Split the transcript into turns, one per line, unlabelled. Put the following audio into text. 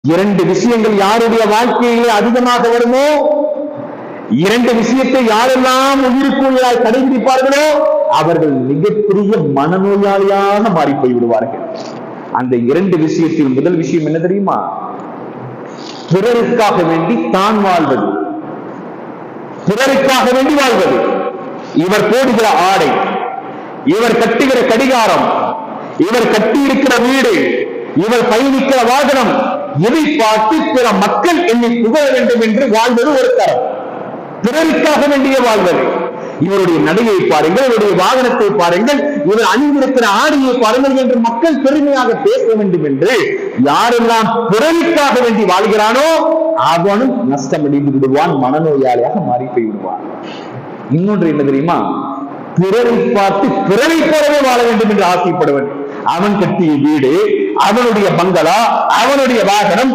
இரண்டு விஷயங்கள் யாருடைய வாழ்க்கையிலே அதிகமாக வருமோ, இரண்டு விஷயத்தை யாரெல்லாம் உயிருக்குள்ளாய் கடைபிடிப்பார்களோ அவர்கள் மிகப்பெரிய மனநோயாளியாக மாறி போய் விடுவார்கள். அந்த இரண்டு விஷயத்தில் முதல் விஷயம் என்ன தெரியுமா? பிறருக்காக வேண்டி தான் வாழ்வது, பிறருக்காக வேண்டி வாழ்வது. இவர் போடுகிற ஆடை, இவர் கட்டுகிற கடிகாரம், இவர் கட்டியிருக்கிற வீடு, இவர் பயணிக்கிற வாகனம், இதை பார்த்து பிற மக்கள் என்னை புகழ வேண்டும் என்று வாழ்வது ஒரு தரம். பிறருக்காக வேண்டிய வாழ்வது. இவருடைய நடையை பாருங்கள், இவருடைய வாகனத்தை பாருங்கள், இவர் அணிந்திருக்கிற ஆடையை பாருங்கள் என்று மக்கள் பெருமையாக பேச வேண்டும் என்று யாரெல்லாம் பிறருக்காக வேண்டி வாழ்கிறானோ அவனும் நஷ்டமடைந்து விடுவான், மனநோயாளியாக மாறி போய் விடுவான். இன்னொன்று என்ன தெரியுமா? பிறரை பார்த்து பிறரை போலவே வாழ வேண்டும் என்று ஆசைப்படுவன். அவன் கட்டிய வீடு, அவனுடைய பங்களா, அவனுடைய வாகனம்,